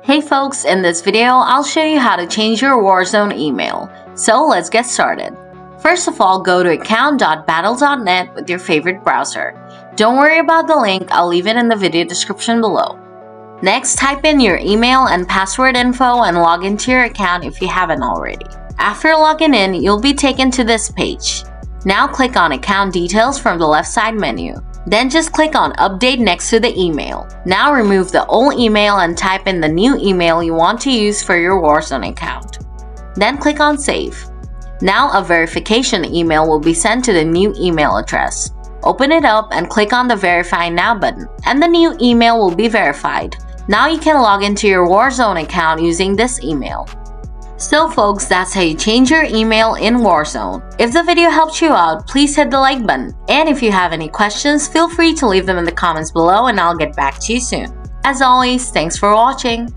Hey folks, in this video, I'll show you how to change your Warzone email. So let's get started. First of all, go to account.battle.net with your favorite browser. Don't worry about the link, I'll leave it in the video description below. Next, type in your email and password info and log into your account if you haven't already. After logging in, you'll be taken to this page. Now click on Account Details from the left side menu. Then just click on Update next to the email. Now remove the old email and type in the new email you want to use for your Warzone account. Then click on Save. Now a verification email will be sent to the new email address. Open it up and click on the Verify Now button, and the new email will be verified. Now you can log into your Warzone account using this email. So folks, that's how you change your email in Warzone. If the video helped you out, please hit the like button. And if you have any questions, feel free to leave them in the comments below and I'll get back to you soon. As always, thanks for watching.